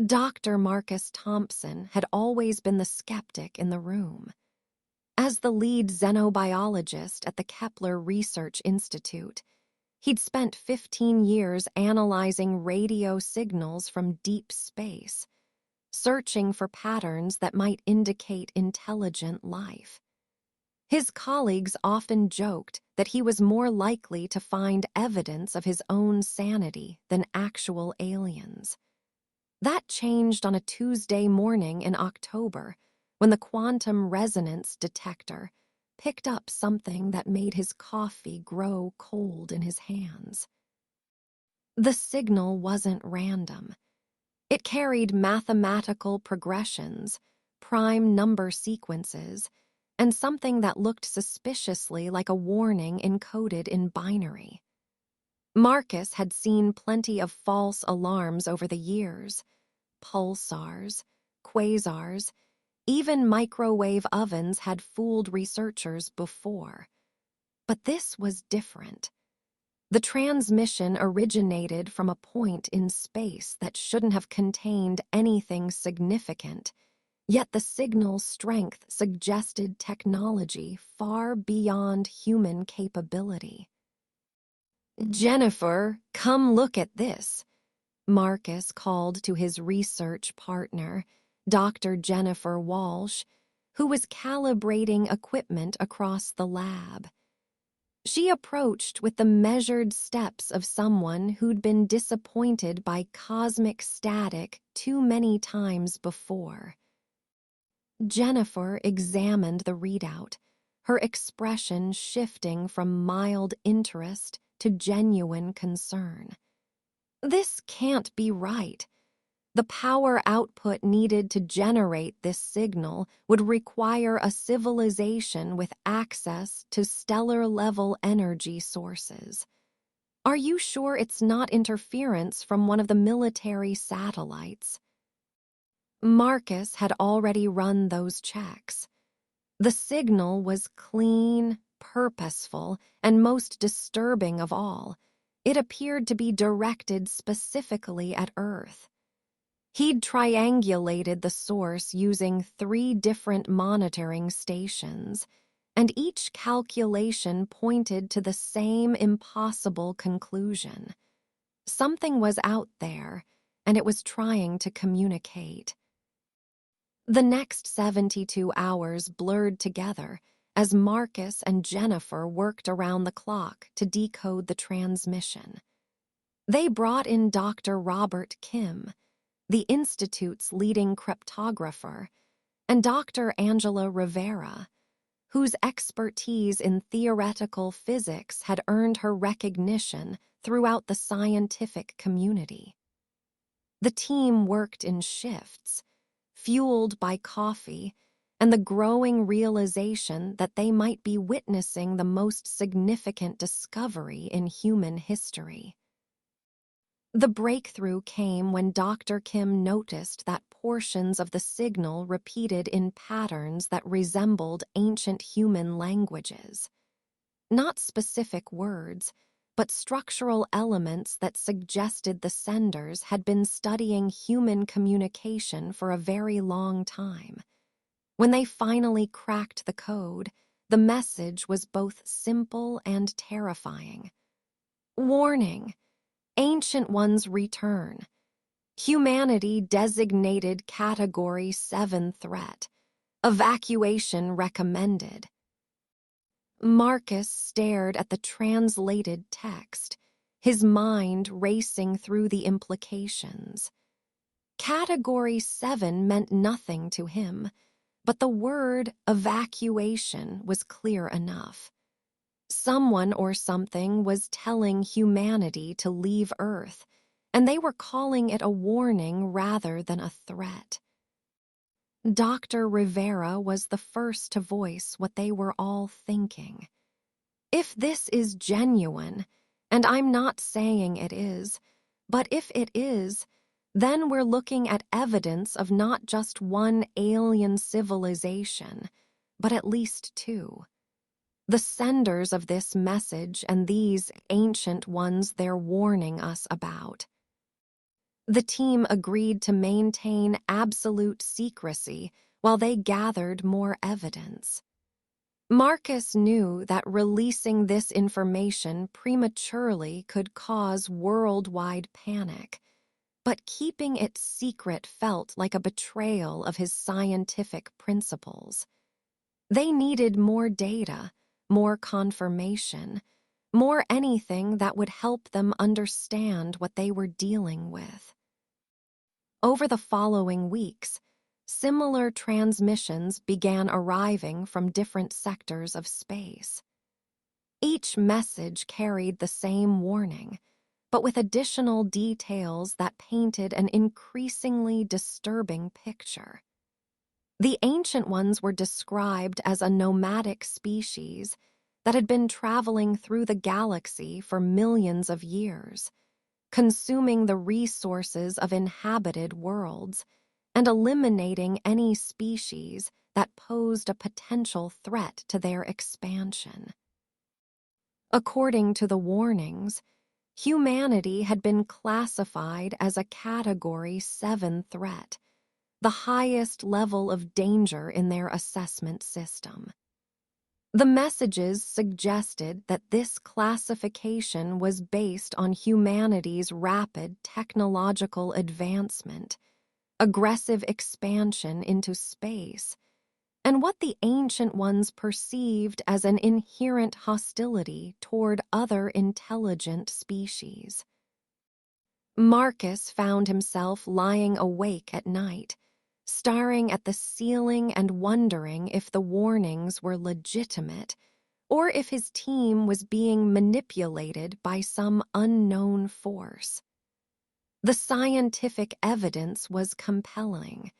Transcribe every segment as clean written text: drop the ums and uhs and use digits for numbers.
Dr. Marcus Thompson had always been the skeptic in the room. As the lead xenobiologist at the Kepler Research Institute, he'd spent 15 years analyzing radio signals from deep space, searching for patterns that might indicate intelligent life. His colleagues often joked that he was more likely to find evidence of his own sanity than actual aliens. That changed on a Tuesday morning in October, when the quantum resonance detector picked up something that made his coffee grow cold in his hands. The signal wasn't random. It carried mathematical progressions, prime number sequences, and something that looked suspiciously like a warning encoded in binary. Marcus had seen plenty of false alarms over the years. Pulsars, quasars, even microwave ovens had fooled researchers before. But this was different. The transmission originated from a point in space that shouldn't have contained anything significant, yet the signal's strength suggested technology far beyond human capability. "Jennifer, come look at this," Marcus called to his research partner, Dr. Jennifer Walsh, who was calibrating equipment across the lab. She approached with the measured steps of someone who'd been disappointed by cosmic static too many times before. Jennifer examined the readout, her expression shifting from mild interest to genuine concern. "This can't be right. The power output needed to generate this signal would require a civilization with access to stellar-level energy sources. Are you sure it's not interference from one of the military satellites?" Marcus had already run those checks. The signal was clean, purposeful, and most disturbing of all, it appeared to be directed specifically at Earth. He'd triangulated the source using 3 different monitoring stations, and each calculation pointed to the same impossible conclusion. Something was out there, and it was trying to communicate. The next 72 hours blurred together as Marcus and Jennifer worked around the clock to decode the transmission. They brought in Dr. Robert Kim, the Institute's leading cryptographer, and Dr. Angela Rivera, whose expertise in theoretical physics had earned her recognition throughout the scientific community. The team worked in shifts, fueled by coffee and the growing realization that they might be witnessing the most significant discovery in human history. The breakthrough came when Dr. Kim noticed that portions of the signal repeated in patterns that resembled ancient human languages. Not specific words, but structural elements that suggested the senders had been studying human communication for a very long time. When they finally cracked the code, the message was both simple and terrifying. "Warning! Ancient Ones return. Humanity designated Category 7 threat. Evacuation recommended." Marcus stared at the translated text, his mind racing through the implications. Category 7 meant nothing to him, but the word evacuation was clear enough. Someone or something was telling humanity to leave Earth, and they were calling it a warning rather than a threat. Dr. Rivera was the first to voice what they were all thinking. "If this is genuine, and I'm not saying it is, but if it is, then we're looking at evidence of not just one alien civilization, but at least 2. The senders of this message and these ancient ones they're warning us about." The team agreed to maintain absolute secrecy while they gathered more evidence. Marcus knew that releasing this information prematurely could cause worldwide panic, but keeping it secret felt like a betrayal of his scientific principles. They needed more data, more confirmation, more anything that would help them understand what they were dealing with. Over the following weeks, similar transmissions began arriving from different sectors of space. Each message carried the same warning, but with additional details that painted an increasingly disturbing picture. The ancient ones were described as a nomadic species that had been traveling through the galaxy for millions of years, consuming the resources of inhabited worlds and eliminating any species that posed a potential threat to their expansion. According to the warnings, humanity had been classified as a Category 7 threat, the highest level of danger in their assessment system. The messages suggested that this classification was based on humanity's rapid technological advancement, aggressive expansion into space, and what the ancient ones perceived as an inherent hostility toward other intelligent species. Marcus found himself lying awake at night, staring at the ceiling and wondering if the warnings were legitimate or if his team was being manipulated by some unknown force. The scientific evidence was compelling,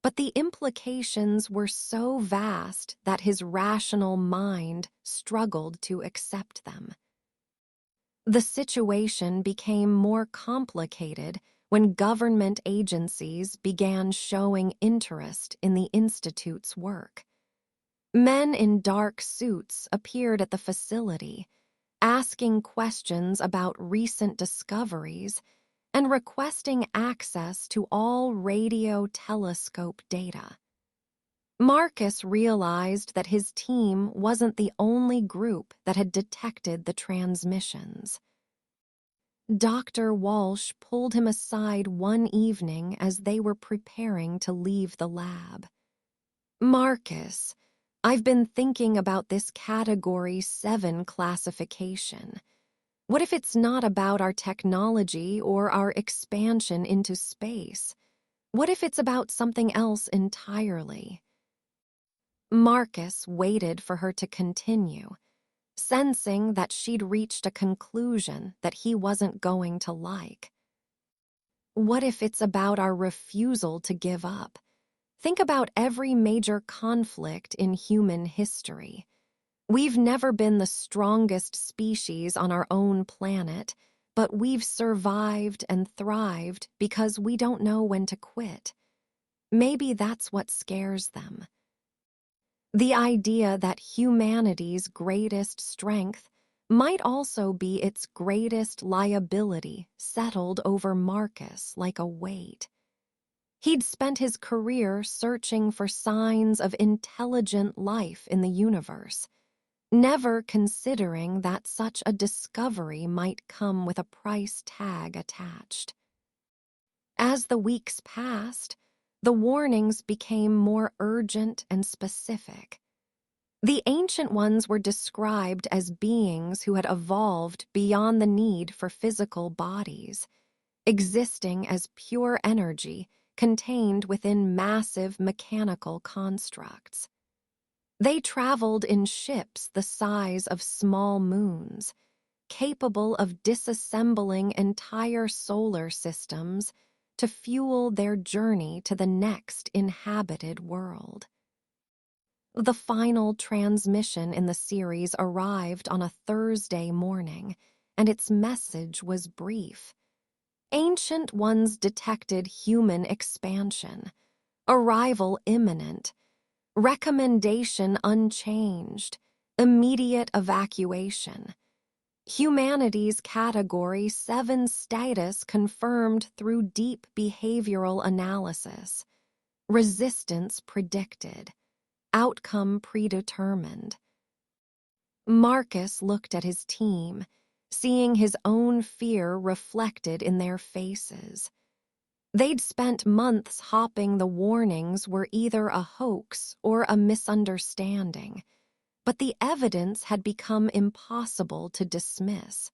but the implications were so vast that his rational mind struggled to accept them. The situation became more complicated when government agencies began showing interest in the Institute's work. Men in dark suits appeared at the facility, asking questions about recent discoveries and requesting access to all radio telescope data. Marcus realized that his team wasn't the only group that had detected the transmissions. Dr. Walsh pulled him aside one evening as they were preparing to leave the lab. "Marcus, I've been thinking about this Category 7 classification. What if it's not about our technology or our expansion into space? What if it's about something else entirely?" Marcus waited for her to continue, sensing that she'd reached a conclusion that he wasn't going to like. "What if it's about our refusal to give up? Think about every major conflict in human history. We've never been the strongest species on our own planet, but we've survived and thrived because we don't know when to quit. Maybe that's what scares them. The idea that humanity's greatest strength might also be its greatest liability settled over Marcus like a weight. He'd spent his career searching for signs of intelligent life in the universe, never considering that such a discovery might come with a price tag attached. As the weeks passed, the warnings became more urgent and specific. The ancient ones were described as beings who had evolved beyond the need for physical bodies, existing as pure energy contained within massive mechanical constructs. They traveled in ships the size of small moons, capable of disassembling entire solar systems to fuel their journey to the next inhabited world. The final transmission in the series arrived on a Thursday morning, and its message was brief. Ancient ones detected human expansion, arrival imminent, recommendation unchanged, immediate evacuation. Humanity's Category 7 status confirmed through deep behavioral analysis. Resistance predicted. Outcome predetermined. Marcus looked at his team, seeing his own fear reflected in their faces. They'd spent months hopping the warnings were either a hoax or a misunderstanding, but the evidence had become impossible to dismiss.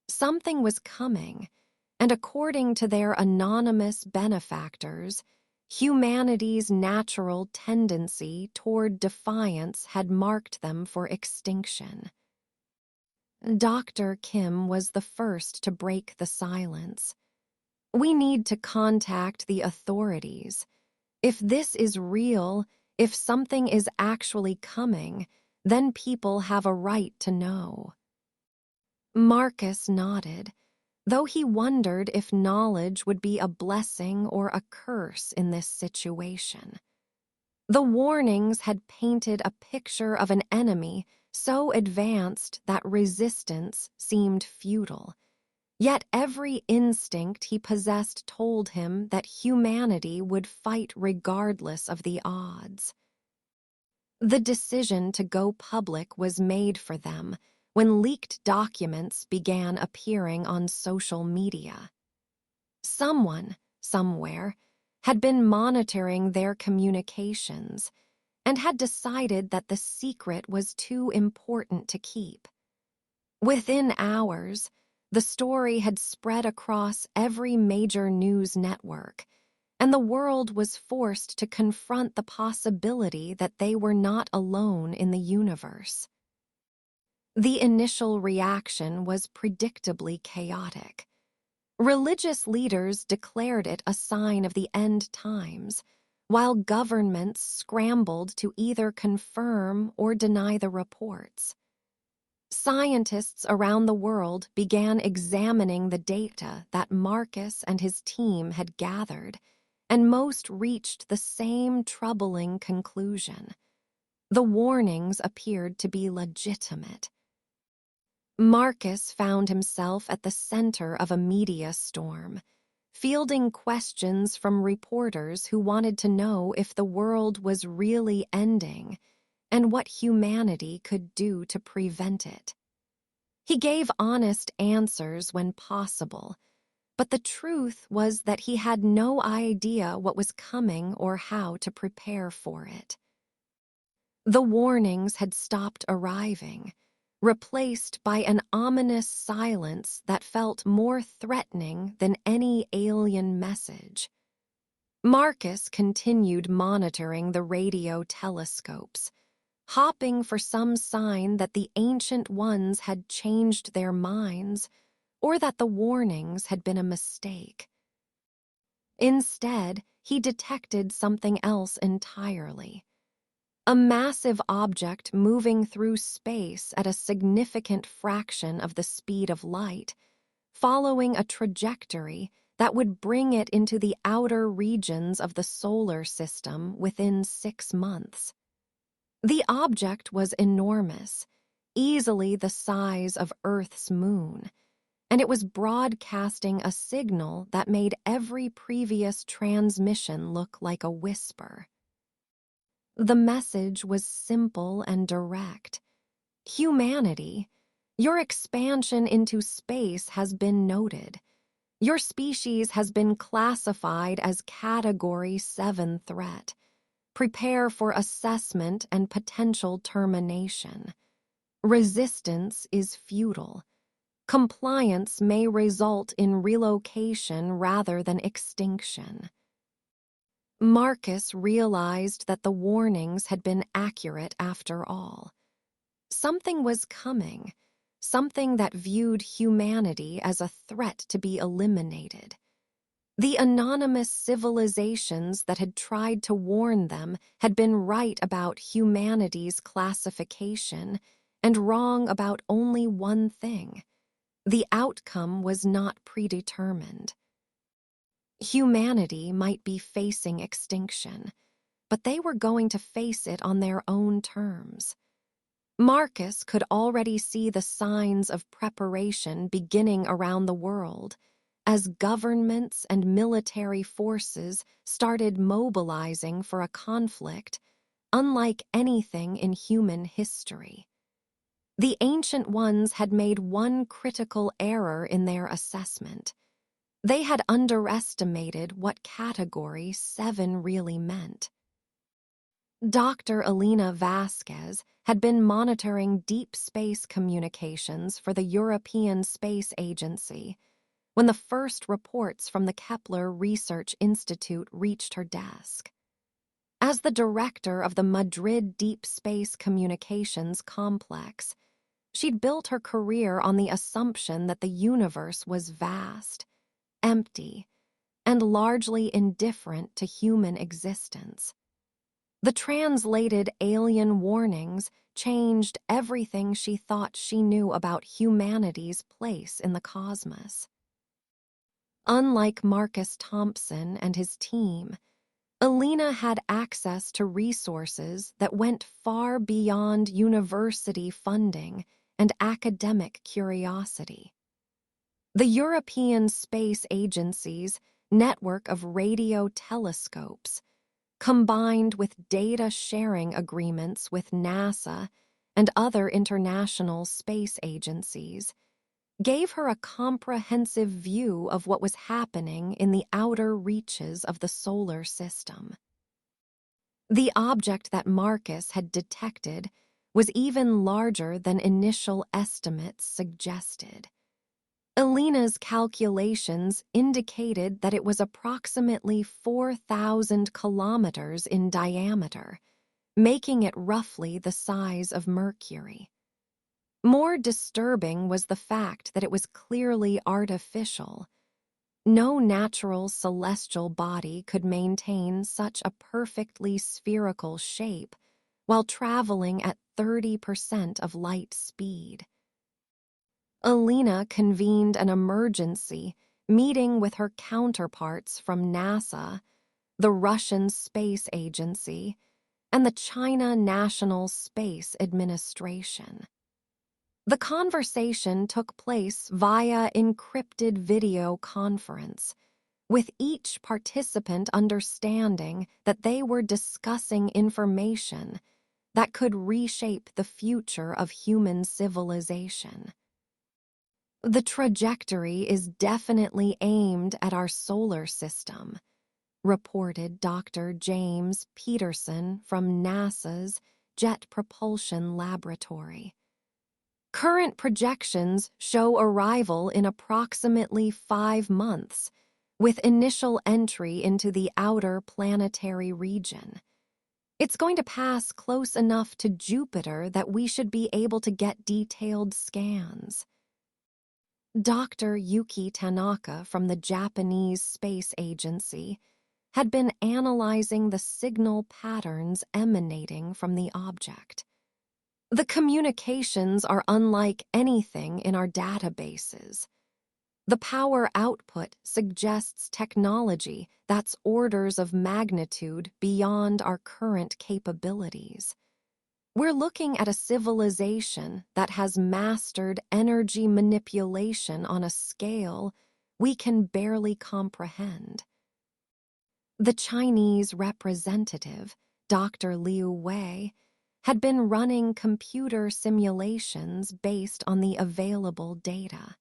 Something was coming, and according to their anonymous benefactors, humanity's natural tendency toward defiance had marked them for extinction. Dr. Kim was the first to break the silence. We need to contact the authorities. If this is real, if something is actually coming, then people have a right to know. Marcus nodded, though he wondered if knowledge would be a blessing or a curse in this situation. The warnings had painted a picture of an enemy so advanced that resistance seemed futile. Yet every instinct he possessed told him that humanity would fight regardless of the odds. The decision to go public was made for them when leaked documents began appearing on social media. Someone, somewhere, had been monitoring their communications and had decided that the secret was too important to keep. Within hours, the story had spread across every major news network, and the world was forced to confront the possibility that they were not alone in the universe. The initial reaction was predictably chaotic. Religious leaders declared it a sign of the end times, while governments scrambled to either confirm or deny the reports. Scientists around the world began examining the data that Marcus and his team had gathered, and most reached the same troubling conclusion. The warnings appeared to be legitimate. Marcus found himself at the center of a media storm, fielding questions from reporters who wanted to know if the world was really ending and what humanity could do to prevent it. He gave honest answers when possible, but the truth was that he had no idea what was coming or how to prepare for it. The warnings had stopped arriving, replaced by an ominous silence that felt more threatening than any alien message. Marcus continued monitoring the radio telescopes, hopping for some sign that the Ancient Ones had changed their minds or that the warnings had been a mistake. Instead, he detected something else entirely. A massive object moving through space at a significant fraction of the speed of light, following a trajectory that would bring it into the outer regions of the solar system within 6 months. The object was enormous, easily the size of Earth's moon, and it was broadcasting a signal that made every previous transmission look like a whisper. The message was simple and direct. Humanity, your expansion into space has been noted. Your species has been classified as Category 7 threat. Prepare for assessment and potential termination. Resistance is futile. Compliance may result in relocation rather than extinction. Marcus realized that the warnings had been accurate after all. Something was coming, something that viewed humanity as a threat to be eliminated. The anonymous civilizations that had tried to warn them had been right about humanity's classification and wrong about only one thing. The outcome was not predetermined. Humanity might be facing extinction, but they were going to face it on their own terms. Marcus could already see the signs of preparation beginning around the world as governments and military forces started mobilizing for a conflict unlike anything in human history. The Ancient Ones had made one critical error in their assessment. They had underestimated what Category 7 really meant. Dr. Alina Vasquez had been monitoring deep space communications for the European Space Agency when the first reports from the Kepler Research Institute reached her desk. As the director of the Madrid Deep Space Communications Complex, she'd built her career on the assumption that the universe was vast, empty, and largely indifferent to human existence. The translated alien warnings changed everything she thought she knew about humanity's place in the cosmos. Unlike Marcus Thompson and his team, Alina had access to resources that went far beyond university funding and academic curiosity. The European Space Agency's network of radio telescopes, combined with data sharing agreements with NASA and other international space agencies, gave her a comprehensive view of what was happening in the outer reaches of the solar system. The object that Marcus had detected was even larger than initial estimates suggested. Alina's calculations indicated that it was approximately 4,000 kilometers in diameter, making it roughly the size of Mercury. More disturbing was the fact that it was clearly artificial. No natural celestial body could maintain such a perfectly spherical shape while traveling at 30% of light speed. Alina convened an emergency meeting with her counterparts from NASA, the Russian Space Agency, and the China National Space Administration. The conversation took place via encrypted video conference, with each participant understanding that they were discussing information that could reshape the future of human civilization. The trajectory is definitely aimed at our solar system, reported Dr. James Peterson from NASA's Jet Propulsion Laboratory. Current projections show arrival in approximately 5 months, with initial entry into the outer planetary region. It's going to pass close enough to Jupiter that we should be able to get detailed scans. Dr. Yuki Tanaka from the Japanese Space Agency had been analyzing the signal patterns emanating from the object. The communications are unlike anything in our databases. The power output suggests technology that's orders of magnitude beyond our current capabilities. We're looking at a civilization that has mastered energy manipulation on a scale we can barely comprehend. The Chinese representative, Dr. Liu Wei, had been running computer simulations based on the available data.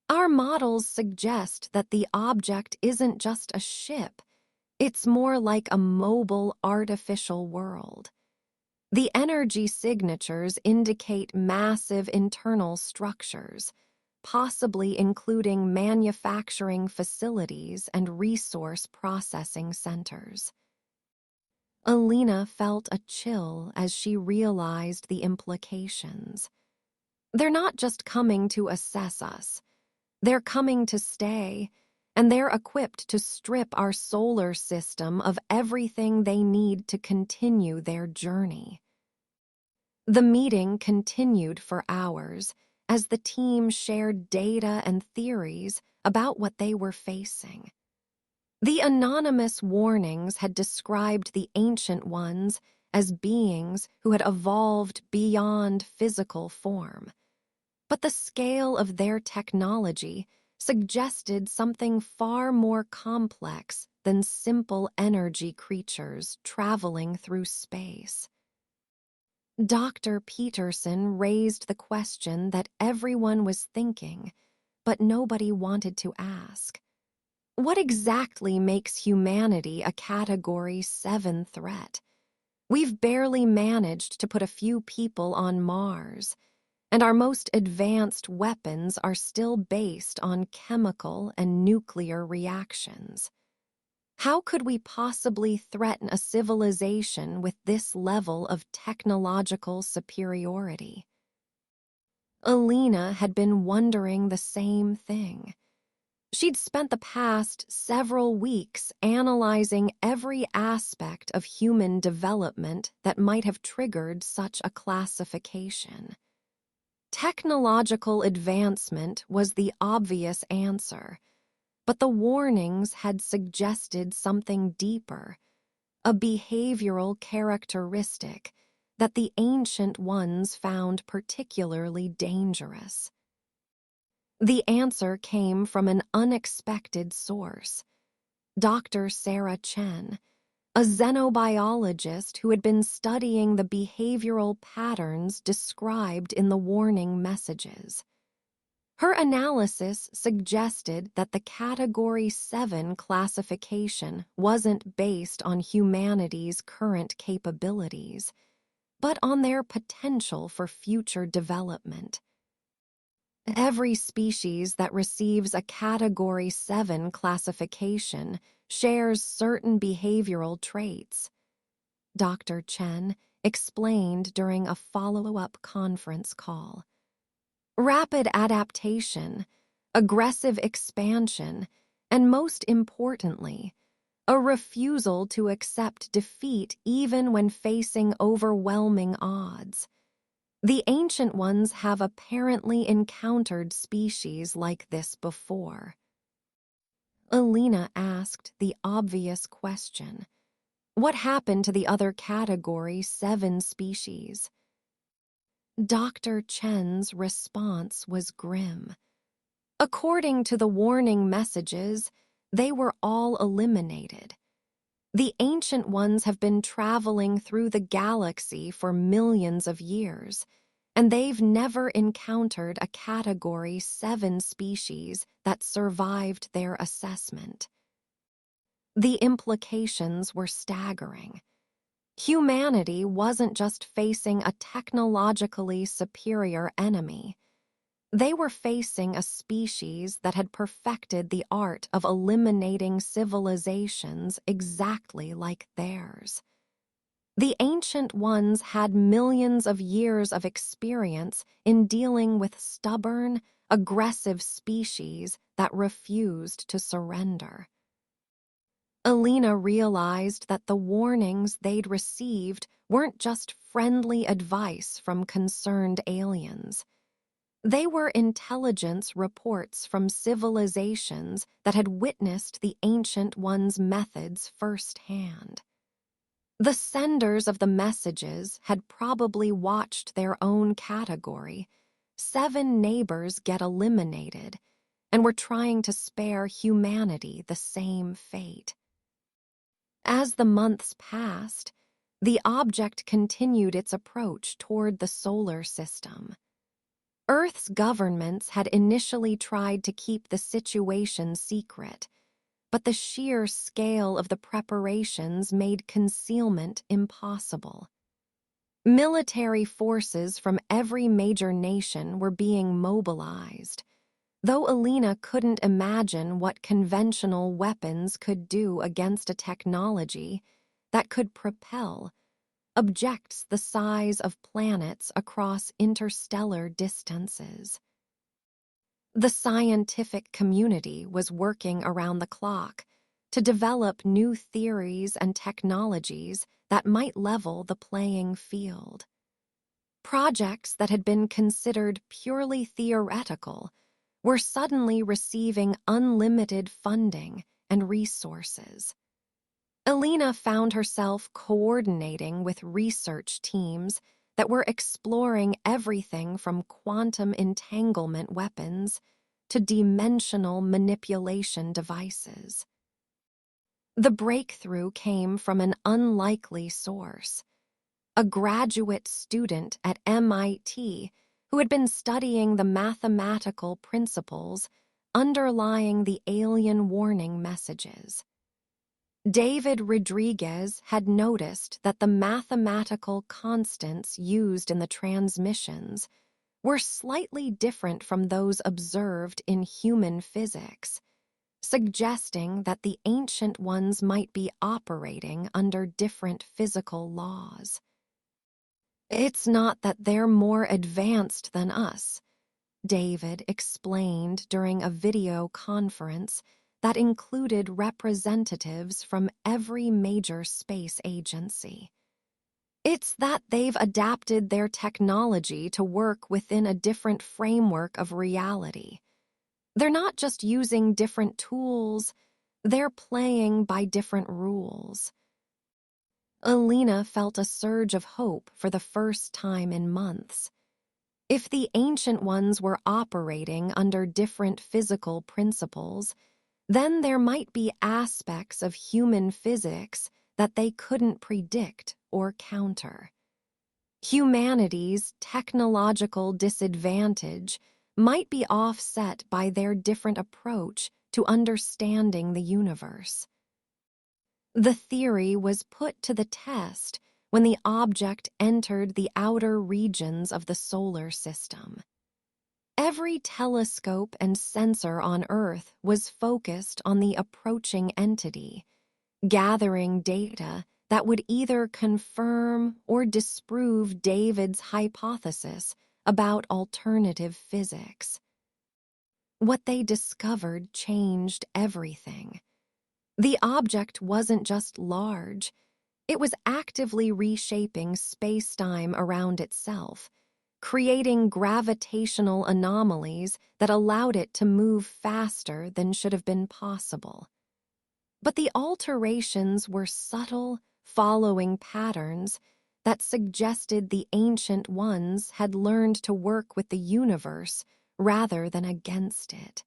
Our models suggest that the object isn't just a ship, it's more like a mobile artificial world. The energy signatures indicate massive internal structures, possibly including manufacturing facilities and resource processing centers. Alina felt a chill as she realized the implications. They're not just coming to assess us. They're coming to stay, and they're equipped to strip our solar system of everything they need to continue their journey. The meeting continued for hours as the team shared data and theories about what they were facing. The anonymous warnings had described the Ancient Ones as beings who had evolved beyond physical form. But the scale of their technology suggested something far more complex than simple energy creatures traveling through space. Dr. Peterson raised the question that everyone was thinking, but nobody wanted to ask. What exactly makes humanity a Category 7 threat? We've barely managed to put a few people on Mars, and our most advanced weapons are still based on chemical and nuclear reactions. How could we possibly threaten a civilization with this level of technological superiority? Alina had been wondering the same thing. She'd spent the past several weeks analyzing every aspect of human development that might have triggered such a classification. Technological advancement was the obvious answer, but the warnings had suggested something deeper, a behavioral characteristic that the ancient ones found particularly dangerous. The answer came from an unexpected source. Dr. Sarah Chen, a xenobiologist who had been studying the behavioral patterns described in the warning messages. Her analysis suggested that the Category 7 classification wasn't based on humanity's current capabilities, but on their potential for future development. Every species that receives a Category 7 classification shares certain behavioral traits. Dr. Chen explained during a follow-up conference call. Rapid adaptation, aggressive expansion, and most importantly, a refusal to accept defeat even when facing overwhelming odds. The ancient ones have apparently encountered species like this before. Alina asked the obvious question. What happened to the other Category 7 species? Dr. Chen's response was grim. According to the warning messages, they were all eliminated. The ancient ones have been traveling through the galaxy for millions of years, and they've never encountered a Category 7 species that survived their assessment. The implications were staggering. Humanity wasn't just facing a technologically superior enemy. They were facing a species that had perfected the art of eliminating civilizations exactly like theirs. The ancient ones had millions of years of experience in dealing with stubborn, aggressive species that refused to surrender. Alina realized that the warnings they'd received weren't just friendly advice from concerned aliens. They were intelligence reports from civilizations that had witnessed the Ancient One's methods firsthand. The senders of the messages had probably watched their own category, 7 neighbors get eliminated, and were trying to spare humanity the same fate. As the months passed, the object continued its approach toward the solar system. Earth's governments had initially tried to keep the situation secret, but the sheer scale of the preparations made concealment impossible. Military forces from every major nation were being mobilized, though Alina couldn't imagine what conventional weapons could do against a technology that could propel objects the size of planets across interstellar distances. The scientific community was working around the clock to develop new theories and technologies that might level the playing field. Projects that had been considered purely theoretical were suddenly receiving unlimited funding and resources. Alina found herself coordinating with research teams that were exploring everything from quantum entanglement weapons to dimensional manipulation devices. The breakthrough came from an unlikely source, a graduate student at MIT who had been studying the mathematical principles underlying the alien warning messages. David Rodriguez had noticed that the mathematical constants used in the transmissions were slightly different from those observed in human physics, suggesting that the ancient ones might be operating under different physical laws. "It's not that they're more advanced than us," David explained during a video conference that included representatives from every major space agency. "It's that they've adapted their technology to work within a different framework of reality. They're not just using different tools, they're playing by different rules." Alina felt a surge of hope for the first time in months. If the ancient ones were operating under different physical principles, then there might be aspects of human physics that they couldn't predict or counter. Humanity's technological disadvantage might be offset by their different approach to understanding the universe. The theory was put to the test when the object entered the outer regions of the solar system. Every telescope and sensor on Earth was focused on the approaching entity, gathering data that would either confirm or disprove David's hypothesis about alternative physics. What they discovered changed everything. The object wasn't just large, it was actively reshaping space-time around itself, creating gravitational anomalies that allowed it to move faster than should have been possible. But the alterations were subtle, following patterns that suggested the ancient ones had learned to work with the universe rather than against it.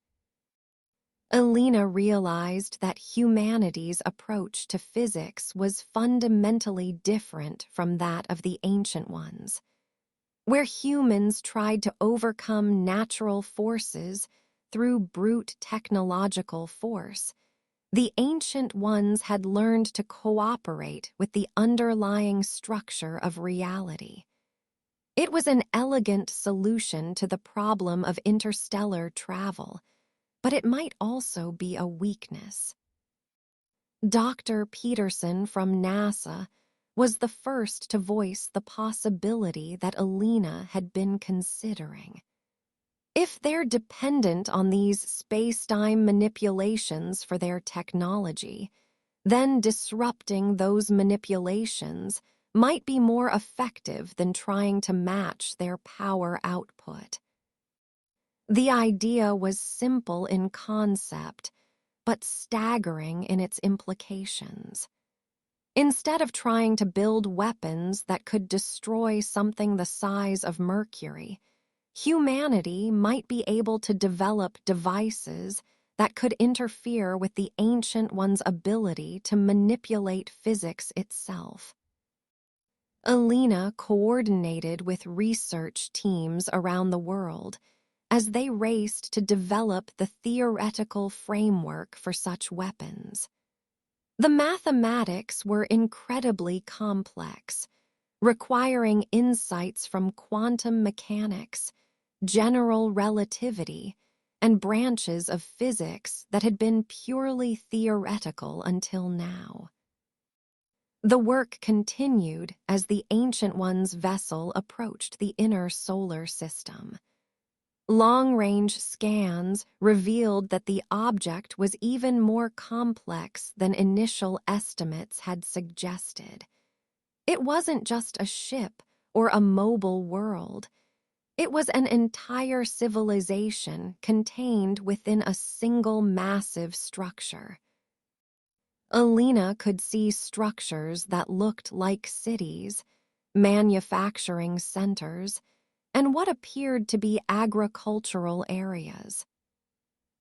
Alina realized that humanity's approach to physics was fundamentally different from that of the ancient ones. Where humans tried to overcome natural forces through brute technological force, the ancient ones had learned to cooperate with the underlying structure of reality. It was an elegant solution to the problem of interstellar travel, but it might also be a weakness. Dr. Peterson from NASA was the first to voice the possibility that Alina had been considering. If they're dependent on these space-time manipulations for their technology, then disrupting those manipulations might be more effective than trying to match their power output. The idea was simple in concept, but staggering in its implications. Instead of trying to build weapons that could destroy something the size of Mercury, humanity might be able to develop devices that could interfere with the ancient one's ability to manipulate physics itself. Alina coordinated with research teams around the world as they raced to develop the theoretical framework for such weapons. The mathematics were incredibly complex, requiring insights from quantum mechanics, general relativity, and branches of physics that had been purely theoretical until now. The work continued as the Ancient One's vessel approached the inner solar system. Long-range scans revealed that the object was even more complex than initial estimates had suggested. It wasn't just a ship or a mobile world. It was an entire civilization contained within a single massive structure. Alina could see structures that looked like cities, manufacturing centers, and what appeared to be agricultural areas.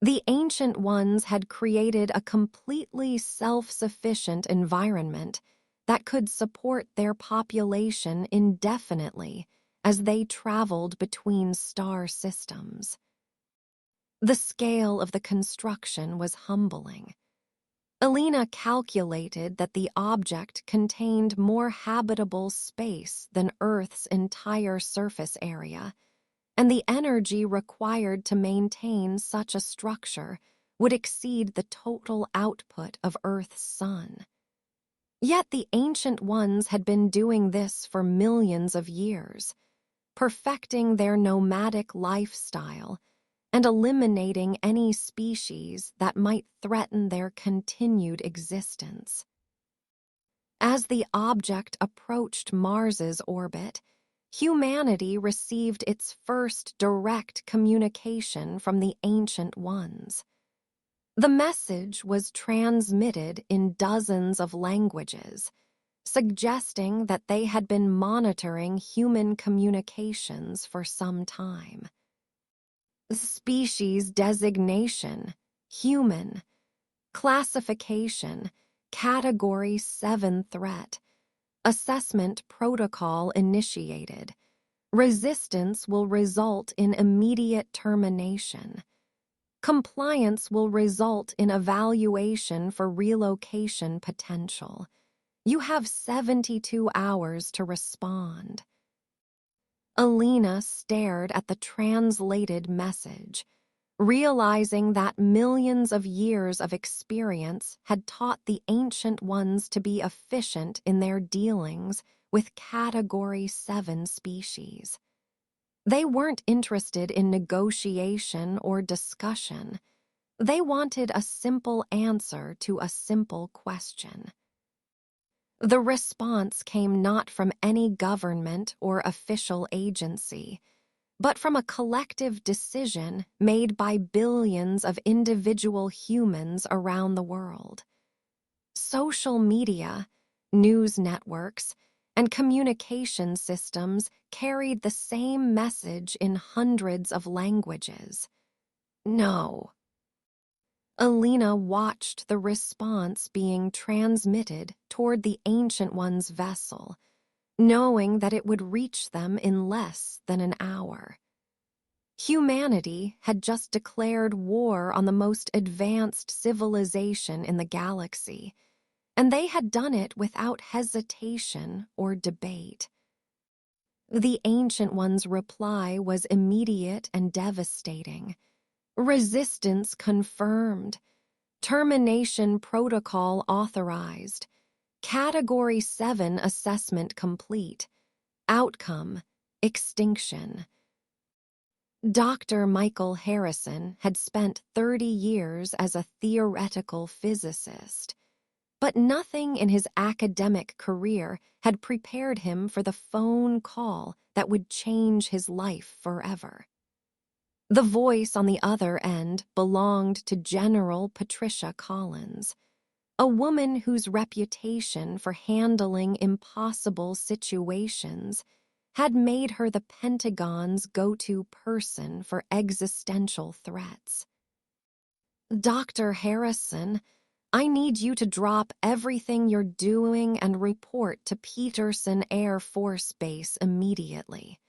The Ancient Ones had created a completely self-sufficient environment that could support their population indefinitely as they traveled between star systems. The scale of the construction was humbling. Alina calculated that the object contained more habitable space than Earth's entire surface area, and the energy required to maintain such a structure would exceed the total output of Earth's sun. Yet the Ancient Ones had been doing this for millions of years, perfecting their nomadic lifestyle and eliminating any species that might threaten their continued existence. As the object approached Mars's orbit, humanity received its first direct communication from the Ancient Ones. The message was transmitted in dozens of languages, suggesting that they had been monitoring human communications for some time. Species designation, human. Classification, Category 7 threat. Assessment protocol initiated. Resistance will result in immediate termination. Compliance will result in evaluation for relocation potential. You have 72 hours to respond. Alina stared at the translated message, realizing that millions of years of experience had taught the Ancient Ones to be efficient in their dealings with Category 7 species. They weren't interested in negotiation or discussion. They wanted a simple answer to a simple question. The response came not from any government or official agency, but from a collective decision made by billions of individual humans around the world. Social media, news networks, and communication systems carried the same message in hundreds of languages. No. Alina watched the response being transmitted toward the Ancient One's vessel, knowing that it would reach them in less than an hour. Humanity had just declared war on the most advanced civilization in the galaxy, and they had done it without hesitation or debate. The Ancient One's reply was immediate and devastating. Resistance confirmed. Termination protocol authorized. Category 7 assessment complete. Outcome: extinction. Dr. Michael Harrison had spent 30 years as a theoretical physicist, but nothing in his academic career had prepared him for the phone call that would change his life forever. The voice on the other end belonged to General Patricia Collins, a woman whose reputation for handling impossible situations had made her the Pentagon's go-to person for existential threats. Dr. Harrison, I need you to drop everything you're doing and report to Peterson Air Force Base immediately.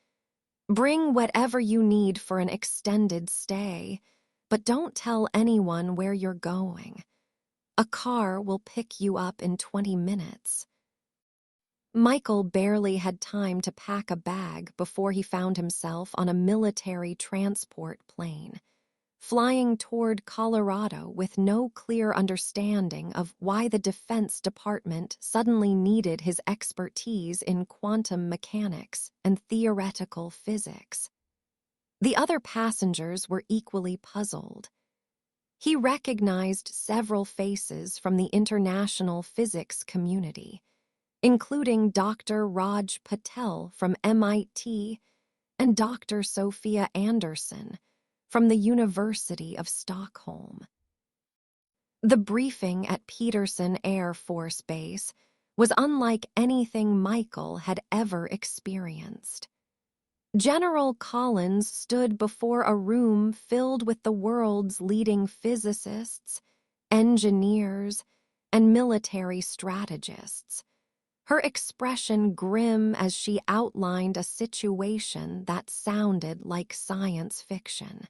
Bring whatever you need for an extended stay, but don't tell anyone where you're going. A car will pick you up in 20 minutes. Michael barely had time to pack a bag before he found himself on a military transport plane, flying toward Colorado with no clear understanding of why the Defense Department suddenly needed his expertise in quantum mechanics and theoretical physics. The other passengers were equally puzzled. He recognized several faces from the international physics community, including Dr. Raj Patel from MIT and Dr. Sophia Anderson from the University of Stockholm. The briefing at Peterson Air Force Base was unlike anything Michael had ever experienced. General Collins stood before a room filled with the world's leading physicists, engineers, and military strategists, her expression grim as she outlined a situation that sounded like science fiction.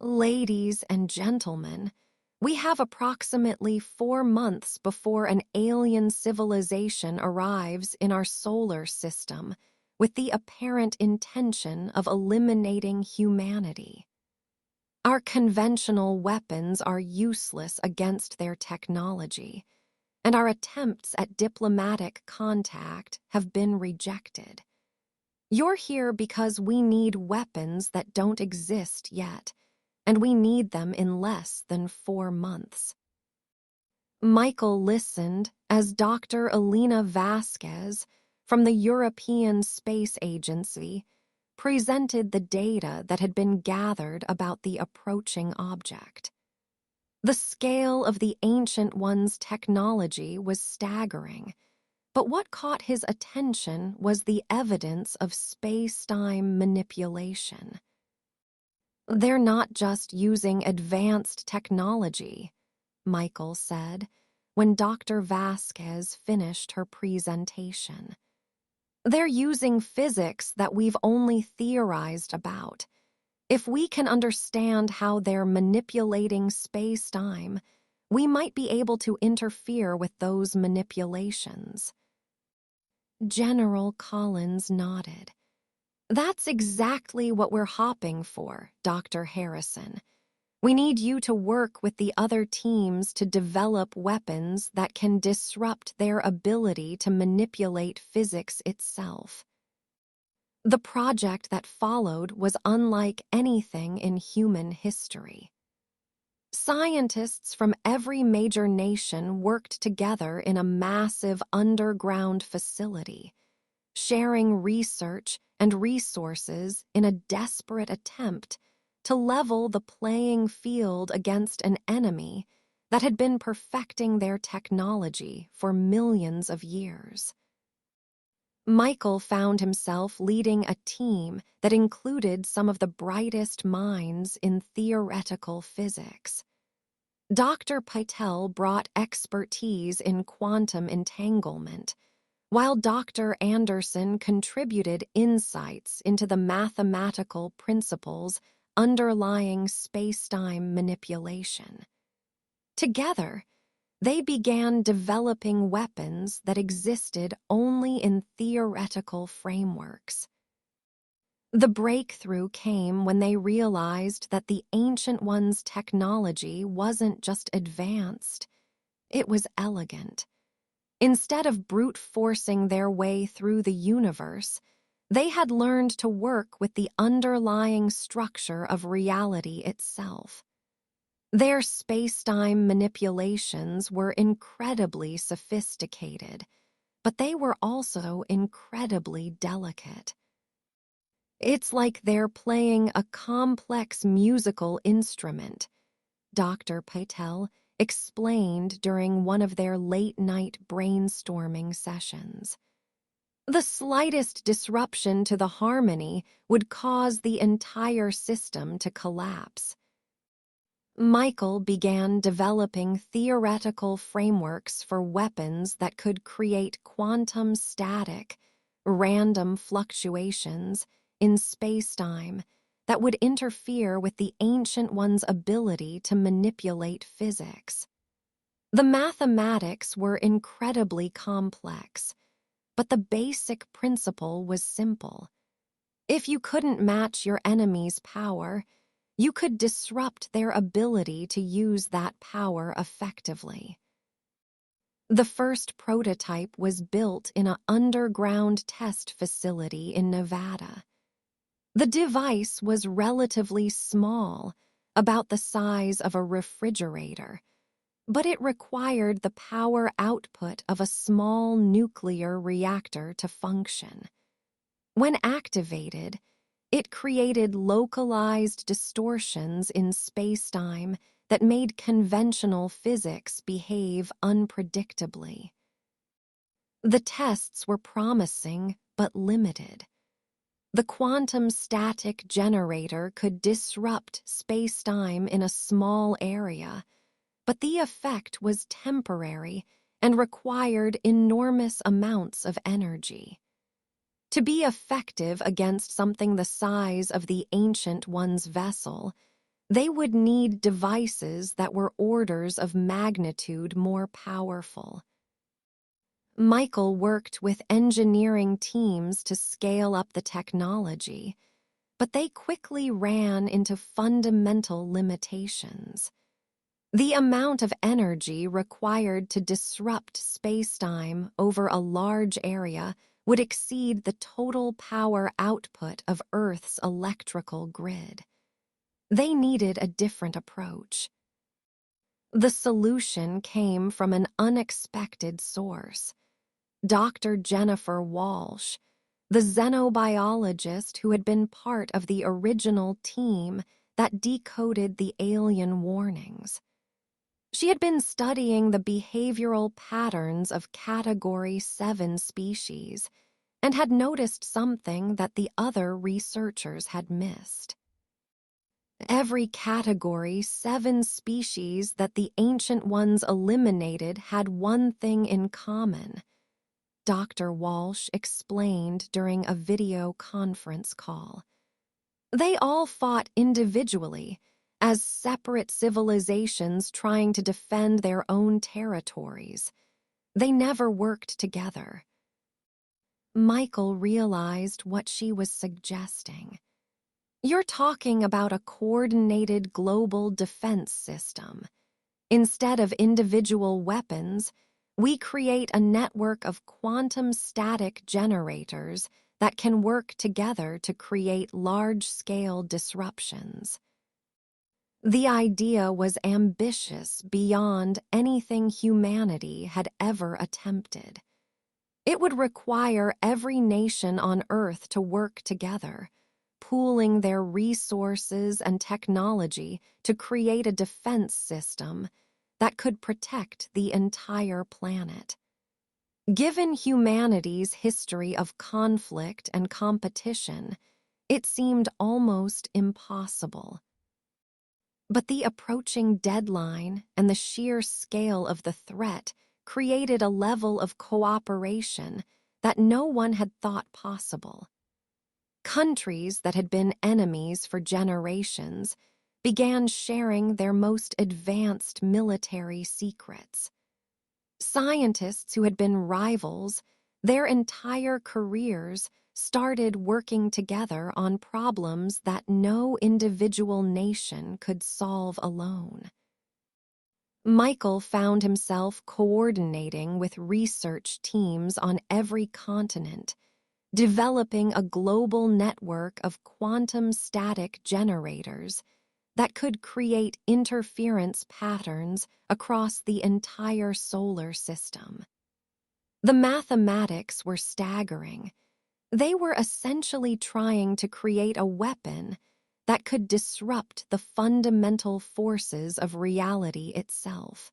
Ladies and gentlemen, we have approximately 4 months before an alien civilization arrives in our solar system with the apparent intention of eliminating humanity. Our conventional weapons are useless against their technology, and our attempts at diplomatic contact have been rejected. You're here because we need weapons that don't exist yet, and we need them in less than 4 months. Michael listened as Dr. Elena Vasquez from the European Space Agency presented the data that had been gathered about the approaching object. The scale of the Ancient One's technology was staggering, but what caught his attention was the evidence of space-time manipulation. They're not just using advanced technology, Michael said when Dr. Vasquez finished her presentation. They're using physics that we've only theorized about. If we can understand how they're manipulating space-time, we might be able to interfere with those manipulations. General Collins nodded. That's exactly what we're hopping for, Dr. Harrison. We need you to work with the other teams to develop weapons that can disrupt their ability to manipulate physics itself. The project that followed was unlike anything in human history. Scientists from every major nation worked together in a massive underground facility, sharing research and resources in a desperate attempt to level the playing field against an enemy that had been perfecting their technology for millions of years. Michael found himself leading a team that included some of the brightest minds in theoretical physics. Dr. Pytel brought expertise in quantum entanglement, while Dr. Anderson contributed insights into the mathematical principles underlying space-time manipulation. Together, they began developing weapons that existed only in theoretical frameworks. The breakthrough came when they realized that the Ancient One's technology wasn't just advanced, it was elegant. Instead of brute forcing their way through the universe, they had learned to work with the underlying structure of reality itself. Their space-time manipulations were incredibly sophisticated, but they were also incredibly delicate. It's like they're playing a complex musical instrument, Dr. Pytel explained during one of their late-night brainstorming sessions. The slightest disruption to the harmony would cause the entire system to collapse. Michael began developing theoretical frameworks for weapons that could create quantum static, random fluctuations in space-time that would interfere with the Ancient One's ability to manipulate physics. The mathematics were incredibly complex, but the basic principle was simple. If you couldn't match your enemy's power, you could disrupt their ability to use that power effectively. The first prototype was built in an underground test facility in Nevada. The device was relatively small, about the size of a refrigerator, but it required the power output of a small nuclear reactor to function. When activated, it created localized distortions in space-time that made conventional physics behave unpredictably. The tests were promising but limited. The quantum static generator could disrupt space-time in a small area, but the effect was temporary and required enormous amounts of energy. To be effective against something the size of the Ancient One's vessel, they would need devices that were orders of magnitude more powerful. Michael worked with engineering teams to scale up the technology, but they quickly ran into fundamental limitations. The amount of energy required to disrupt space-time over a large area would exceed the total power output of Earth's electrical grid. They needed a different approach. The solution came from an unexpected source. Dr. Jennifer Walsh, the xenobiologist who had been part of the original team that decoded the alien warnings. She had been studying the behavioral patterns of Category 7 species and had noticed something that the other researchers had missed. Every Category 7 species that the Ancient Ones eliminated had one thing in common. Dr. Walsh explained during a video conference call. They all fought individually, as separate civilizations trying to defend their own territories. They never worked together. Michael realized what she was suggesting. You're talking about a coordinated global defense system. Instead of individual weapons, we create a network of quantum static generators that can work together to create large-scale disruptions. The idea was ambitious beyond anything humanity had ever attempted. It would require every nation on Earth to work together, pooling their resources and technology to create a defense system that could protect the entire planet. Given humanity's history of conflict and competition, it seemed almost impossible. But the approaching deadline and the sheer scale of the threat created a level of cooperation that no one had thought possible. Countries that had been enemies for generations began sharing their most advanced military secrets. Scientists who had been rivals, their entire careers started working together on problems that no individual nation could solve alone. Michael found himself coordinating with research teams on every continent, developing a global network of quantum static generators that could create interference patterns across the entire solar system. The mathematics were staggering. They were essentially trying to create a weapon that could disrupt the fundamental forces of reality itself.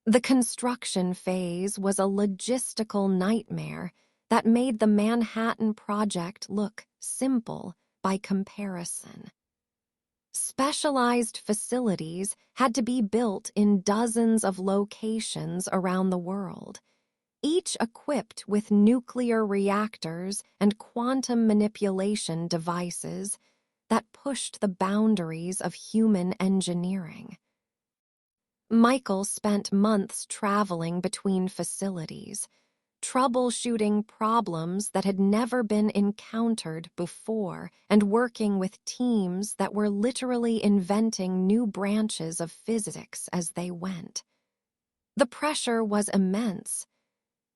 The construction phase was a logistical nightmare that made the Manhattan Project look simple by comparison. Specialized facilities had to be built in dozens of locations around the world, each equipped with nuclear reactors and quantum manipulation devices that pushed the boundaries of human engineering. Michael spent months traveling between facilities, troubleshooting problems that had never been encountered before and working with teams that were literally inventing new branches of physics as they went. The pressure was immense.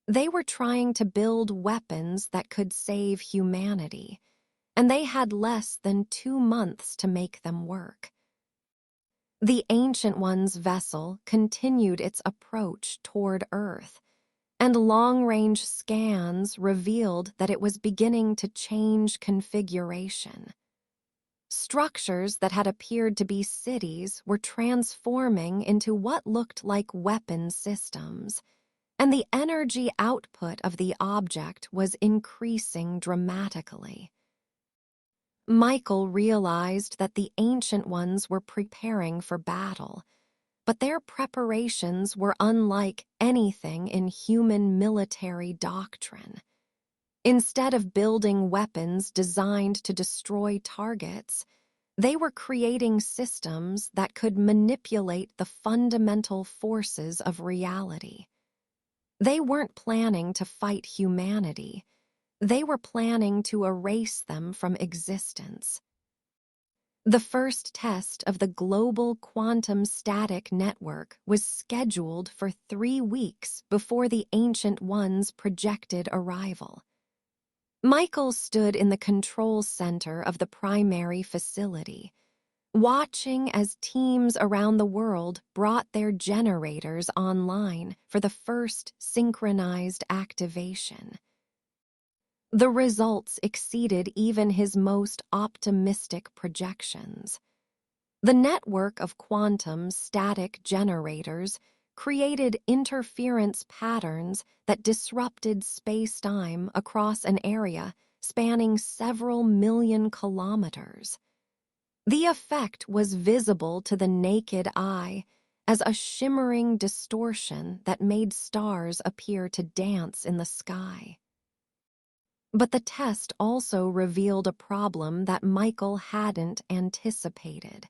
They were trying to build weapons that could save humanity, and they had less than 2 months to make them work. The Ancient One's vessel continued its approach toward Earth, and long-range scans revealed that it was beginning to change configuration. Structures that had appeared to be cities were transforming into what looked like weapon systems, and the energy output of the object was increasing dramatically. Michael realized that the Ancient Ones were preparing for battle, but their preparations were unlike anything in human military doctrine. Instead of building weapons designed to destroy targets, they were creating systems that could manipulate the fundamental forces of reality. They weren't planning to fight humanity. They were planning to erase them from existence. The first test of the global quantum static network was scheduled for 3 weeks before the Ancient One's projected arrival. Michael stood in the control center of the primary facility, watching as teams around the world brought their generators online for the first synchronized activation. The results exceeded even his most optimistic projections. The network of quantum static generators created interference patterns that disrupted space-time across an area spanning several million kilometers. The effect was visible to the naked eye as a shimmering distortion that made stars appear to dance in the sky. But the test also revealed a problem that Michael hadn't anticipated.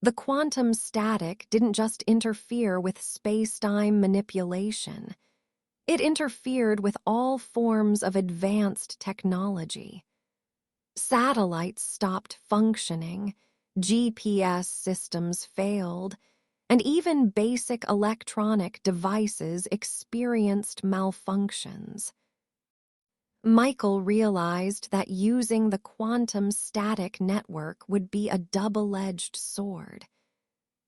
The quantum static didn't just interfere with space-time manipulation. It interfered with all forms of advanced technology. Satellites stopped functioning, GPS systems failed, and even basic electronic devices experienced malfunctions. Michael realized that using the quantum static network would be a double-edged sword.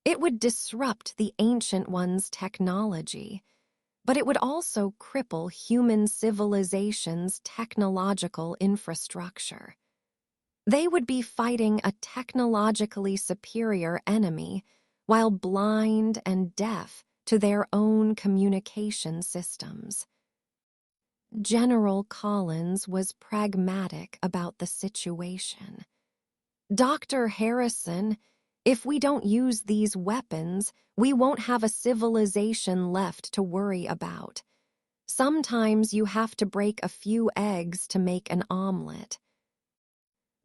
It would disrupt the Ancient One's technology, but it would also cripple human civilization's technological infrastructure. They would be fighting a technologically superior enemy while blind and deaf to their own communication systems. General Collins was pragmatic about the situation. Dr. Harrison, if we don't use these weapons, we won't have a civilization left to worry about. Sometimes you have to break a few eggs to make an omelet.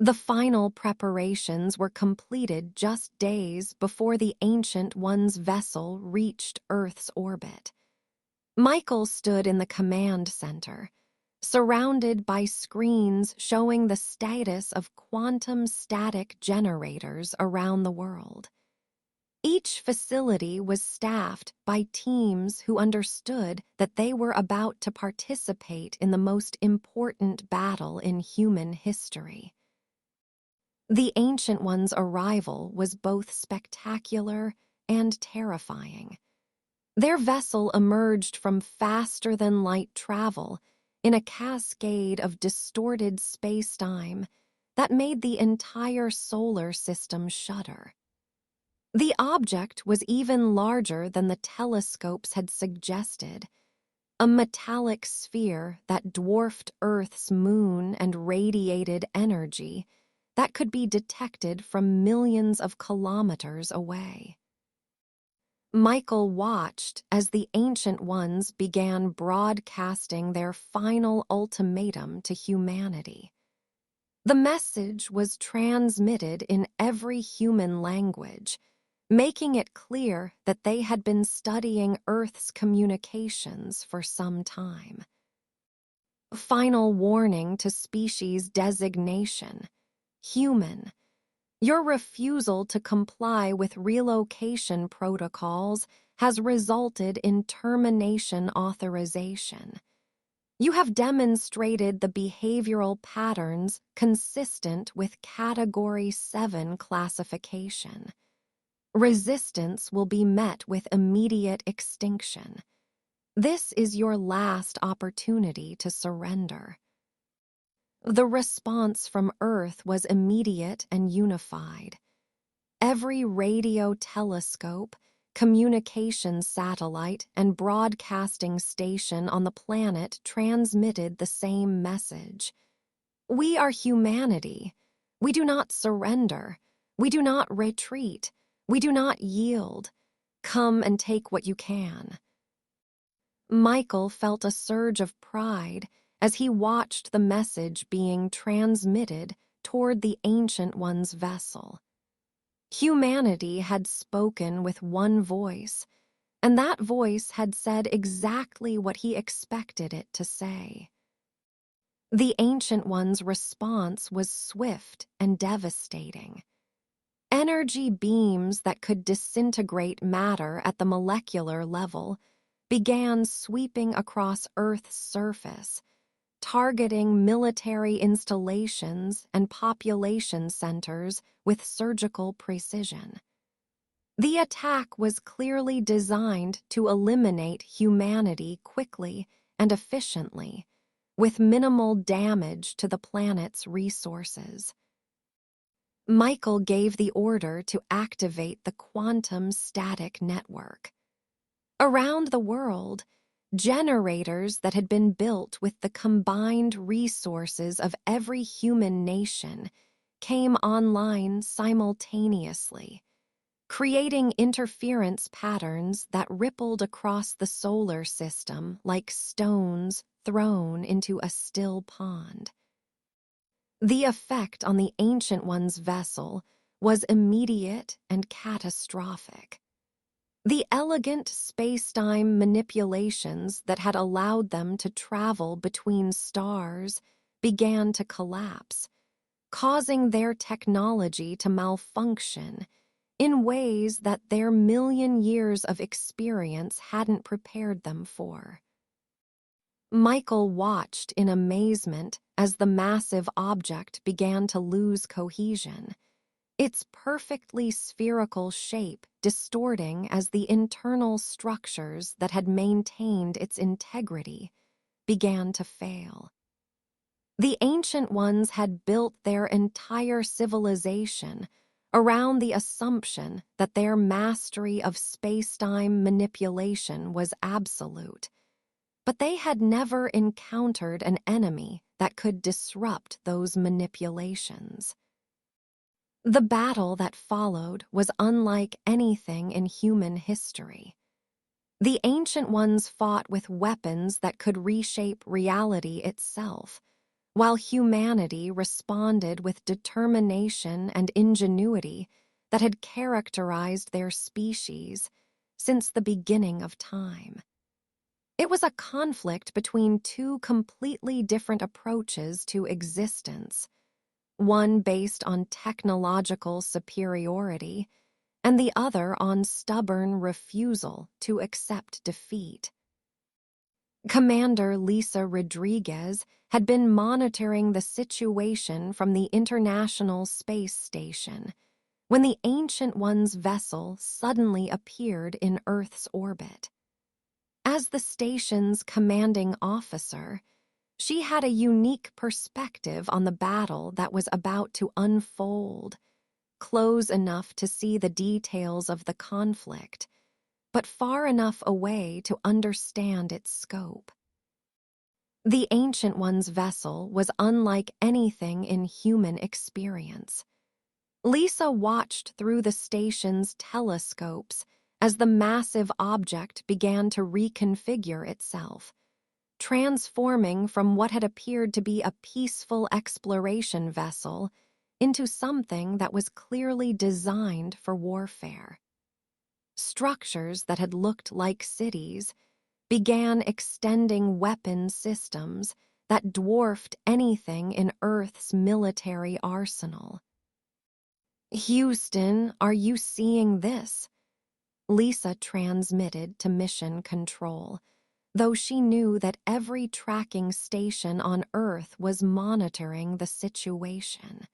The final preparations were completed just days before the Ancient One's vessel reached Earth's orbit. Michael stood in the command center, surrounded by screens showing the status of quantum static generators around the world. Each facility was staffed by teams who understood that they were about to participate in the most important battle in human history. The Ancient One's arrival was both spectacular and terrifying. Their vessel emerged from faster-than-light travel in a cascade of distorted space-time that made the entire solar system shudder. The object was even larger than the telescopes had suggested, a metallic sphere that dwarfed Earth's moon and radiated energy that could be detected from millions of kilometers away. Michael watched as the Ancient Ones began broadcasting their final ultimatum to humanity. The message was transmitted in every human language, making it clear that they had been studying Earth's communications for some time. Final warning to species designation: human. Your refusal to comply with relocation protocols has resulted in termination authorization. You have demonstrated the behavioral patterns consistent with Category 7 classification. Resistance will be met with immediate extinction. This is your last opportunity to surrender. The response from Earth was immediate and unified. Every radio telescope, communications satellite, and broadcasting station on the planet transmitted the same message. We are humanity. We do not surrender. We do not retreat. We do not yield. Come and take what you can. Michael felt a surge of pride as he watched the message being transmitted toward the Ancient One's vessel. Humanity had spoken with one voice, and that voice had said exactly what he expected it to say. The Ancient One's response was swift and devastating. Energy beams that could disintegrate matter at the molecular level began sweeping across Earth's surface, targeting military installations and population centers with surgical precision. The attack was clearly designed to eliminate humanity quickly and efficiently, with minimal damage to the planet's resources. Michael gave the order to activate the quantum static network. Around the world, generators that had been built with the combined resources of every human nation came online simultaneously, creating interference patterns that rippled across the solar system like stones thrown into a still pond. The effect on the Ancient One's vessel was immediate and catastrophic. The elegant space-time manipulations that had allowed them to travel between stars began to collapse, causing their technology to malfunction in ways that their million years of experience hadn't prepared them for. Michael watched in amazement as the massive object began to lose cohesion, its perfectly spherical shape distorting as the internal structures that had maintained its integrity began to fail. The Ancient Ones had built their entire civilization around the assumption that their mastery of space-time manipulation was absolute, but they had never encountered an enemy that could disrupt those manipulations. The battle that followed was unlike anything in human history. The Ancient Ones fought with weapons that could reshape reality itself, while humanity responded with determination and ingenuity that had characterized their species since the beginning of time. It was a conflict between two completely different approaches to existence, one based on technological superiority, and the other on stubborn refusal to accept defeat. Commander Lisa Rodriguez had been monitoring the situation from the International Space Station when the Ancient One's vessel suddenly appeared in Earth's orbit. As the station's commanding officer, she had a unique perspective on the battle that was about to unfold, close enough to see the details of the conflict, but far enough away to understand its scope. The Ancient One's vessel was unlike anything in human experience. Lisa watched through the station's telescopes as the massive object began to reconfigure itself, transforming from what had appeared to be a peaceful exploration vessel into something that was clearly designed for warfare. Structures that had looked like cities began extending weapon systems that dwarfed anything in Earth's military arsenal. "Houston, are you seeing this?" Lisa transmitted to Mission Control, though she knew that every tracking station on Earth was monitoring the situation.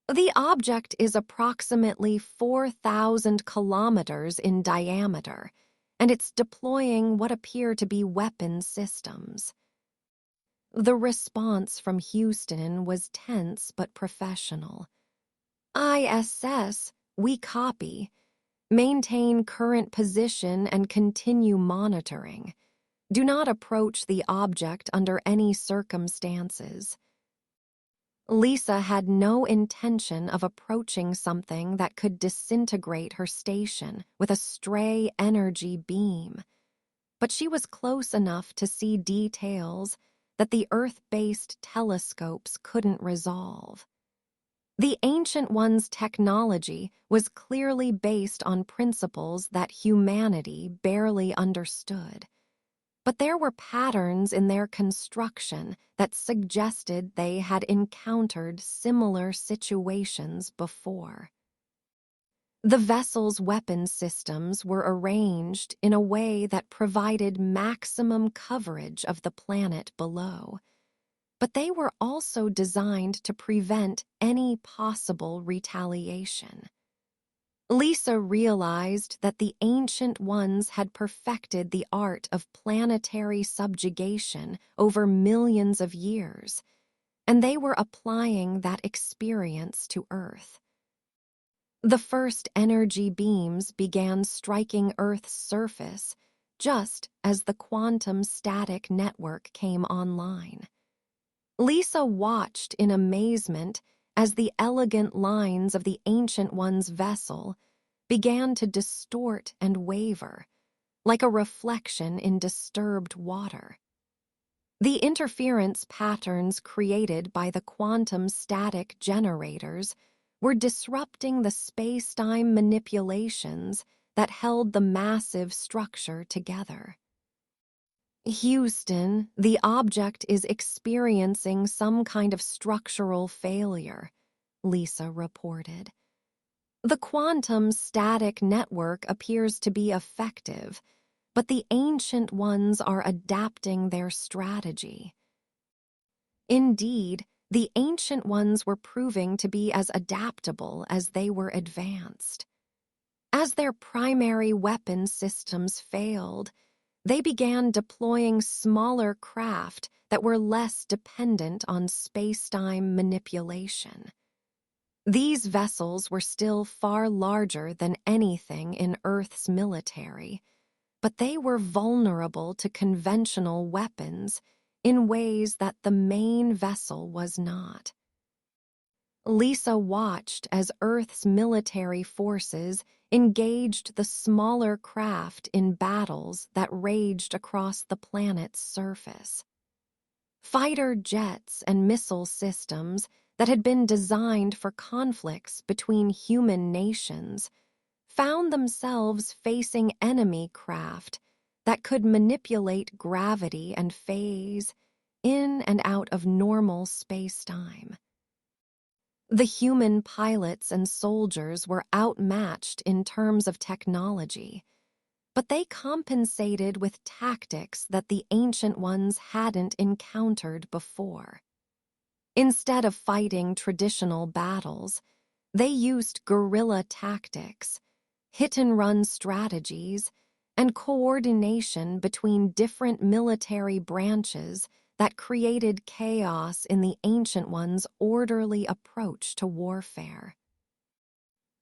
The object is approximately 4,000 kilometers in diameter, and it's deploying what appear to be weapon systems. The response from Houston was tense but professional. ISS, we copy. Maintain current position and continue monitoring. Do not approach the object under any circumstances. Lisa had no intention of approaching something that could disintegrate her station with a stray energy beam, but she was close enough to see details that the Earth-based telescopes couldn't resolve. The Ancient One's technology was clearly based on principles that humanity barely understood. But there were patterns in their construction that suggested they had encountered similar situations before. The vessel's weapon systems were arranged in a way that provided maximum coverage of the planet below, but they were also designed to prevent any possible retaliation. Lisa realized that the Ancient Ones had perfected the art of planetary subjugation over millions of years, and they were applying that experience to Earth. The first energy beams began striking Earth's surface just as the quantum static network came online. Lisa watched in amazement as the elegant lines of the Ancient One's vessel began to distort and waver, like a reflection in disturbed water. The interference patterns created by the quantum static generators were disrupting the space-time manipulations that held the massive structure together. Houston, the object is experiencing some kind of structural failure, Lisa reported. The quantum static network appears to be effective, but the Ancient Ones are adapting their strategy. Indeed, the Ancient Ones were proving to be as adaptable as they were advanced. As their primary weapon systems failed, they began deploying smaller craft that were less dependent on space-time manipulation. These vessels were still far larger than anything in Earth's military, but they were vulnerable to conventional weapons in ways that the main vessel was not. Lisa watched as Earth's military forces engaged the smaller craft in battles that raged across the planet's surface. Fighter jets and missile systems that had been designed for conflicts between human nations found themselves facing enemy craft that could manipulate gravity and phase in and out of normal space-time. The human pilots and soldiers were outmatched in terms of technology, but they compensated with tactics that the Ancient Ones hadn't encountered before. Instead of fighting traditional battles, they used guerrilla tactics, hit-and-run strategies, and coordination between different military branches that created chaos in the Ancient Ones' orderly approach to warfare.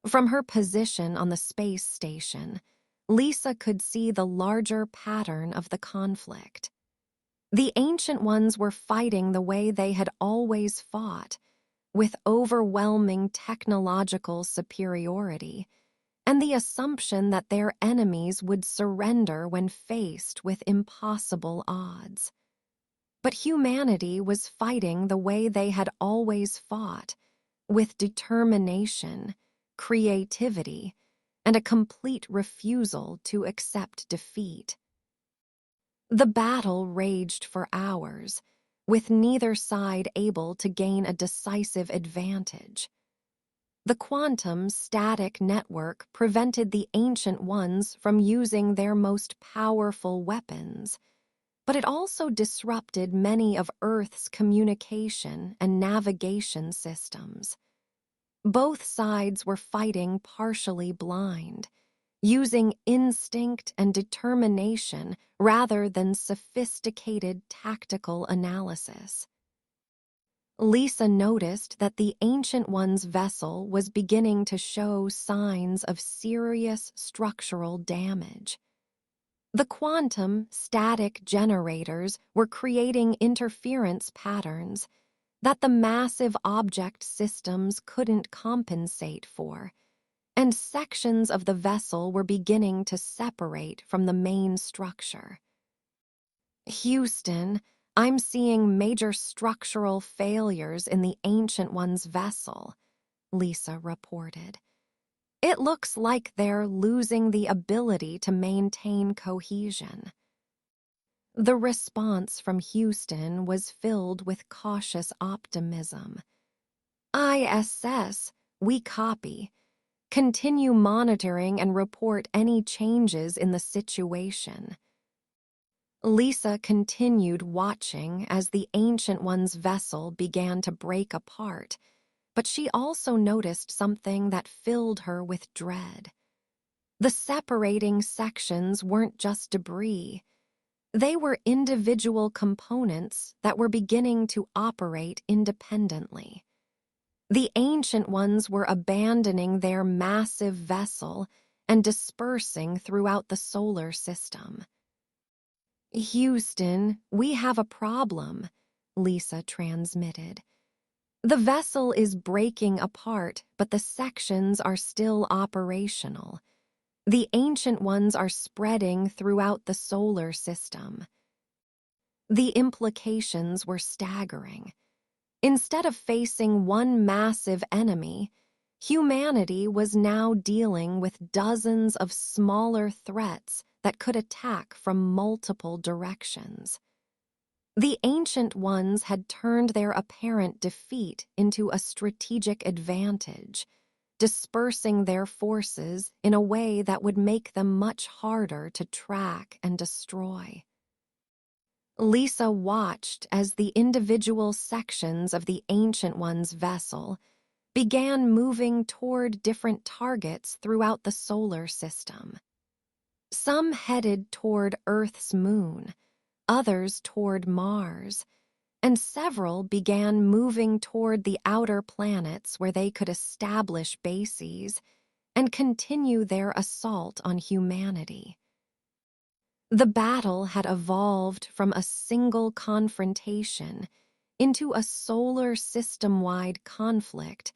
From her position on the space station, Lisa could see the larger pattern of the conflict. The Ancient Ones were fighting the way they had always fought, with overwhelming technological superiority, and the assumption that their enemies would surrender when faced with impossible odds. But humanity was fighting the way they had always fought, with determination, creativity, and a complete refusal to accept defeat. The battle raged for hours, with neither side able to gain a decisive advantage. The quantum static network prevented the Ancient Ones from using their most powerful weapons, but it also disrupted many of Earth's communication and navigation systems. Both sides were fighting partially blind, using instinct and determination rather than sophisticated tactical analysis. Lisa noticed that the Ancient One's vessel was beginning to show signs of serious structural damage. The quantum static generators were creating interference patterns that the massive object systems couldn't compensate for, and sections of the vessel were beginning to separate from the main structure. Houston, I'm seeing major structural failures in the Ancient One's vessel, Lisa reported. It looks like they're losing the ability to maintain cohesion. The response from Houston was filled with cautious optimism. ISS, we copy. Continue monitoring and report any changes in the situation. Lisa continued watching as the Ancient One's vessel began to break apart, but she also noticed something that filled her with dread. The separating sections weren't just debris. They were individual components that were beginning to operate independently. The Ancient Ones were abandoning their massive vessel and dispersing throughout the solar system. Houston, we have a problem, Lisa transmitted. The vessel is breaking apart, but the sections are still operational. The Ancient Ones are spreading throughout the solar system. The implications were staggering. Instead of facing one massive enemy, humanity was now dealing with dozens of smaller threats that could attack from multiple directions. The Ancient Ones had turned their apparent defeat into a strategic advantage, dispersing their forces in a way that would make them much harder to track and destroy. Lisa watched as the individual sections of the Ancient One's vessel began moving toward different targets throughout the solar system. Some headed toward Earth's moon, others toward Mars, and several began moving toward the outer planets where they could establish bases and continue their assault on humanity. The battle had evolved from a single confrontation into a solar system-wide conflict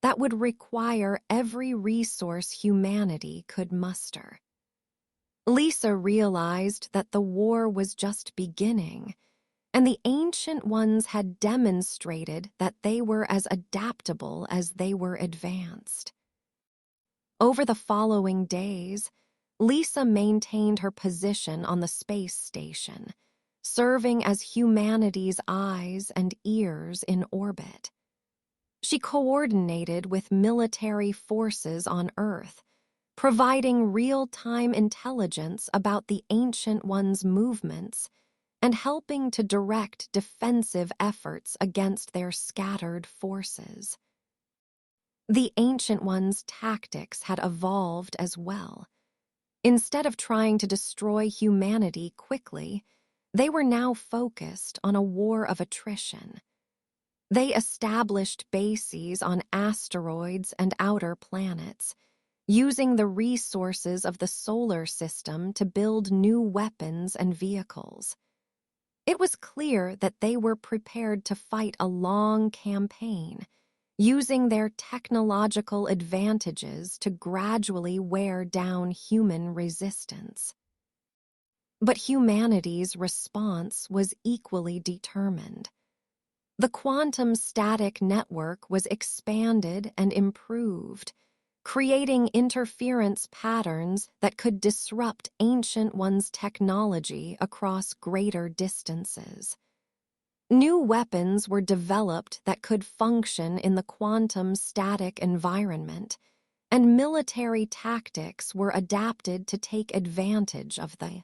that would require every resource humanity could muster. Lisa realized that the war was just beginning, and the Ancient Ones had demonstrated that they were as adaptable as they were advanced. Over the following days, Lisa maintained her position on the space station, serving as humanity's eyes and ears in orbit. She coordinated with military forces on Earth, providing real-time intelligence about the Ancient Ones' movements and helping to direct defensive efforts against their scattered forces. The Ancient Ones' tactics had evolved as well. Instead of trying to destroy humanity quickly, they were now focused on a war of attrition. They established bases on asteroids and outer planets, using the resources of the solar system to build new weapons and vehicles. It was clear that they were prepared to fight a long campaign, using their technological advantages to gradually wear down human resistance. But humanity's response was equally determined. The quantum static network was expanded and improved, creating interference patterns that could disrupt Ancient Ones' technology across greater distances. New weapons were developed that could function in the quantum static environment, and military tactics were adapted to take advantage of the